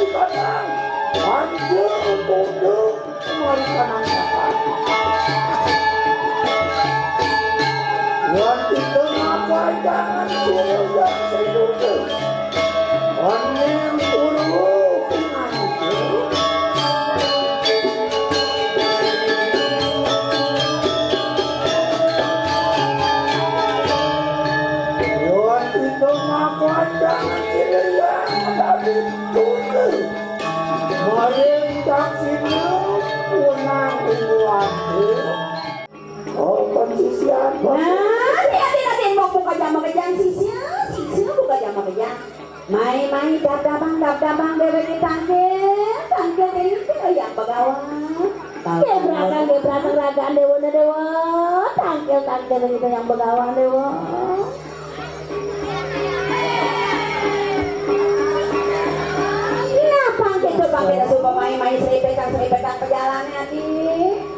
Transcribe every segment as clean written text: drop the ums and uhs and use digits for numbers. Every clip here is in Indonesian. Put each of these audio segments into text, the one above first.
di kanan lanjut tunduk kembali kanan kanan yang di tengah pandangan suruh yang sedudu onem purwo dengan itu yang di tengah pandangan suruh yang sedudu merintah sini punang uang oh kondisi apa? Hati-hati mau buka jam kejang sisnya buka jam kejang main dabang dewek tangkil ini yang pegawai gebrakan ragaan dewa tangkil itu yang pegawai dewa kenapa gitu pakai suka main seribetan perjalanan adik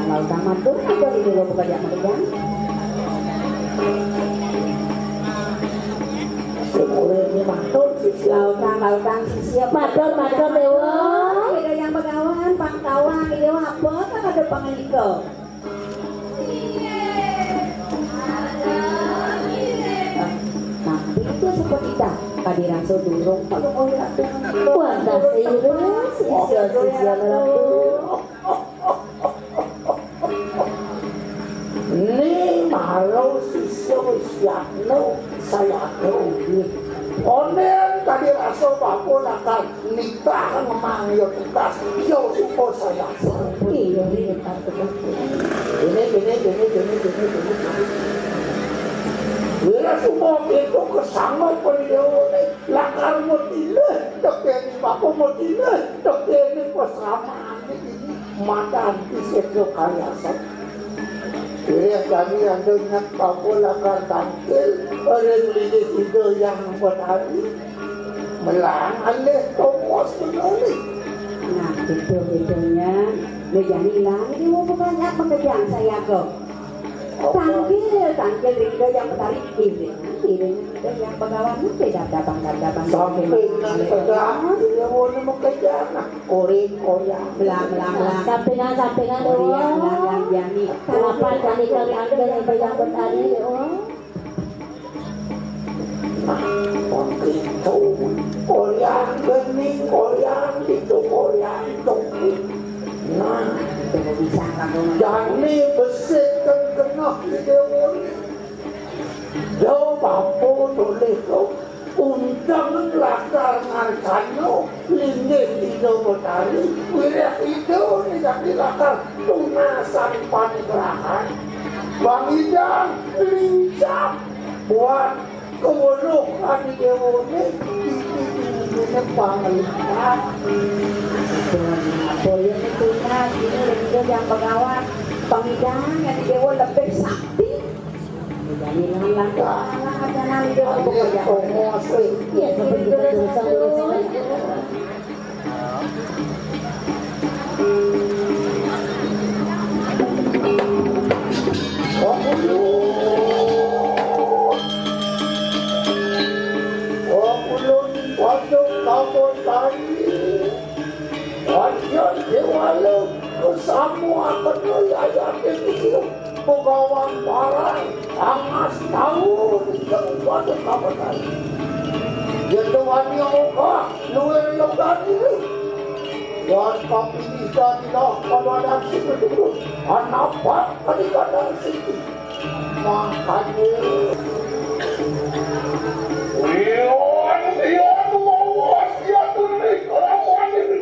lautan mantul atau di dulu buka jam kerjaan semuanya mantul lautan siap mantul dewa ada yang pegawan pangkawan dewa apa kan ada panganiko tapi itu seperti tak kadiran sodurung kalau mau lihat wanda sirus sisia melaku ni malau sisyo siapno saya tahu onen tadi rasa bapak akan nikah memanggil tugas yo supo saya iya ini bila semua itu kesama pendidikan lakar motile tekeni bapak motile tekeni pesama ini madan isejo kaliasan Kira kami ada ingat Papua lakar tampil orang lidah itu yang berhari melangan deh tomos sekali. Nah betul-betulnya menjadi hilang ini mau banyak pekerjaan saya kok. Tangkil itu yang menarik ini yang pegawai itu tidak dabang sampai dengan pegang dia mau mengejar Korea belang sampingan belang jani kenapa jani tangkil itu yang bertani itu Korea bening Korea itu nah itu bisa jani bersihkan kena dia jauh bapu tulis kau undang lakar ngarkano linggih itu bertali wilayah itu ini jadi lakar tunasan panikrahan Bang Idang lincah buat keburukan di dewane ini pangalihan boleh itunya ini yang pegawai Bang Idang yang di dewa lebih sakti jadi langkah ada nang dia bekerja ya seperti itu waktu kamu tadi wajar dewalu semua penuyayat itu pegawai barang sangat tahu yang pada kamu tadi jadi wani oka luar yang tadi dan kami bisa tidak kalau ada situ dulu anak pak kadang-kadang situ makanya Ion lawas dia tulis orang wanita.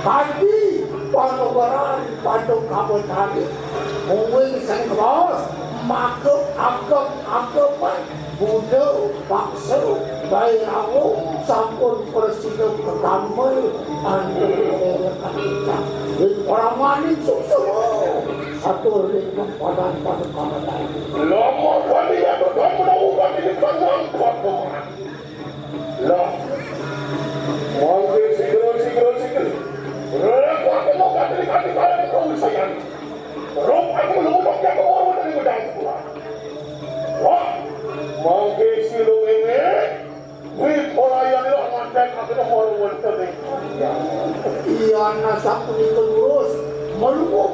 Haji panogaran pada kabut tadi mungkin sang bos makep akepan budo paksa bayramu sampun presiden kekamel anu kita orang manis susu satu lima padan pada kameran lama kali ya berkamu lakukan ini panjang patungan lah mungkin sigel Rela aku mau kata kalian kau sayang. Rok aku lupa dia kau dari gudang tua. Wah, mau ke silu ini, wih orang yang lo mantan aku dah orang wanita ni. Iya nasa pun itu lurus melukuk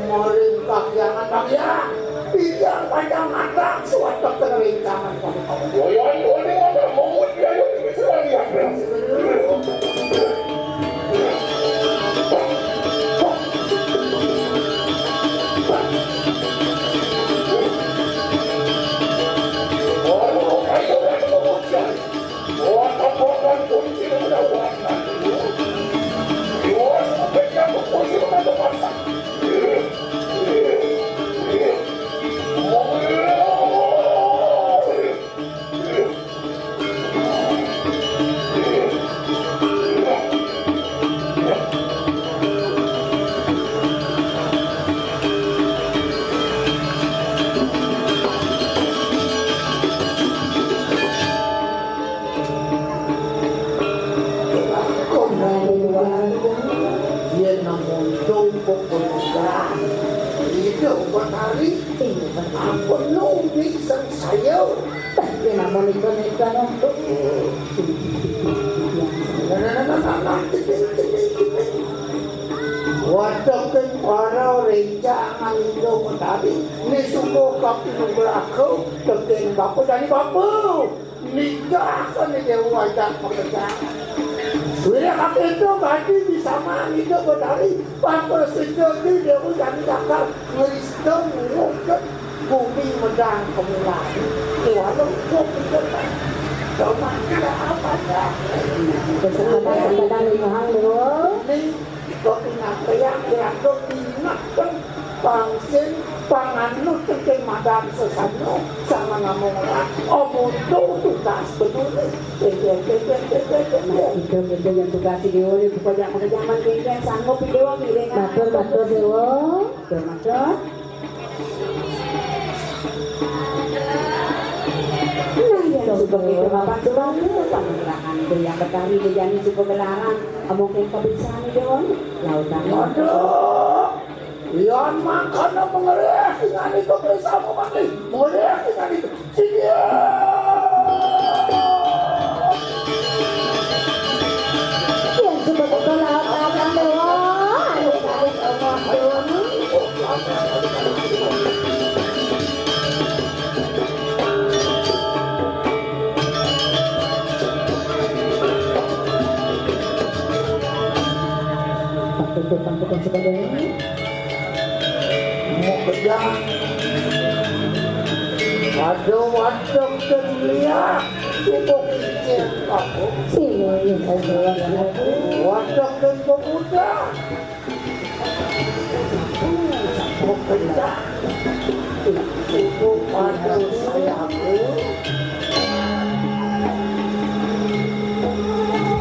merintah yang ya biar panjang mata suatu kerintangan pada kamu. Yang ini mana mau dia yang bisa lihat. Wadakan para rencangan itu tadi ni suku kapi nunggu tekin bapa dari bapa nikah kan dia wajah pekerjaan. Sudah kapi itu bagi bisa mandi itu tadi bapa sejauh dia pun jadi kakak ngeristem ngukut bumi medang kemulan. Walau kok kita cuma tidak apa dah. Kesempatan lima Ni kok ingat yang kok ingat kan pangsin panganut ke madam sesano sama ngomong omong tugas betul itu yang tugas video ni pokoknya zaman kengkeng sanggup video ni matur dewa matur sebagai bapak tuan penggerangan itu yang berkali menjadi cukup gelaran mungkin kebiasaan dewa lautan aduh Yan makan na mengerek dengan itu bersama mati mengerek dengan itu sini yang sebagai kelautan dewa adik-adik Allah Pangkutan sebagai mau kerja waduh kerja cukup kecil aku sini waduh dan pemuda mau kerja itu pada saya aku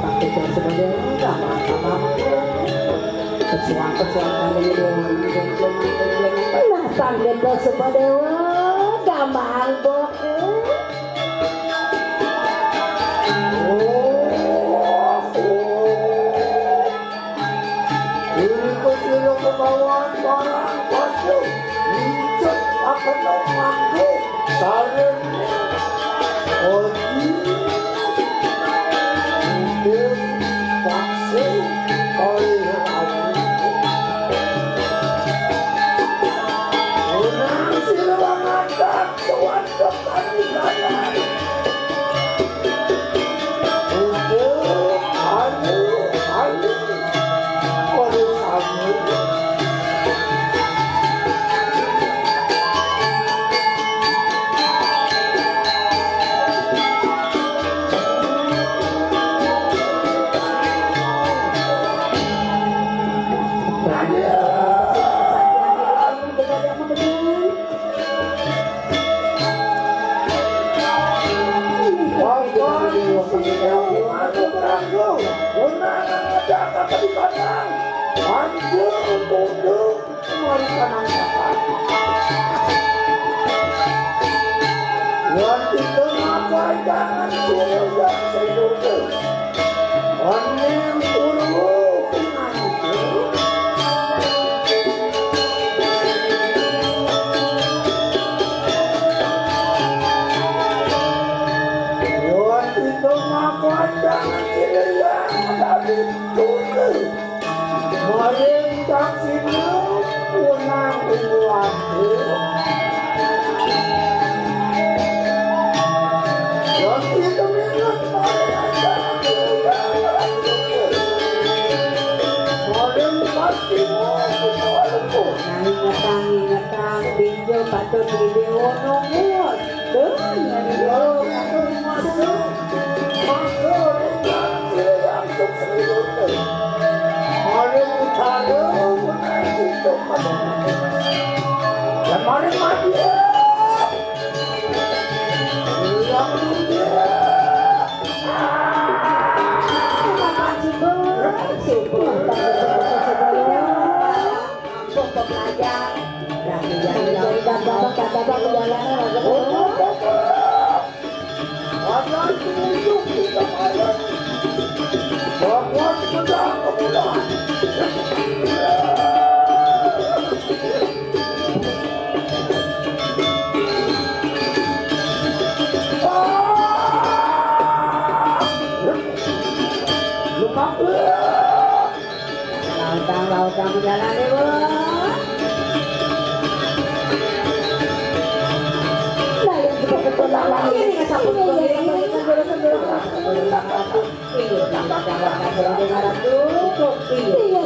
Pangkutan sebagai apa kesuang lah sangat sebagai gampang boke ini kecil kebawaan barang baju hijau akan mampu saling oji hidup vaksin oleh Aku berangku, unangan ada kata di kanan, maju tunduk, mari kanan kanan. Yang itu apa jangan suruh yang sedudu, onem puru pengantu. Itu maka jangan kira tadi tunduk maring saksimu unang umuatu waktu itu minat maring jangan kira maring saksimu umuatu Ingatang binjo patut video nomor tuh nyari dulu aku masuk Lautang berjalan deh, Bu. Nah, yang betul-betul lalang ini kesaput iya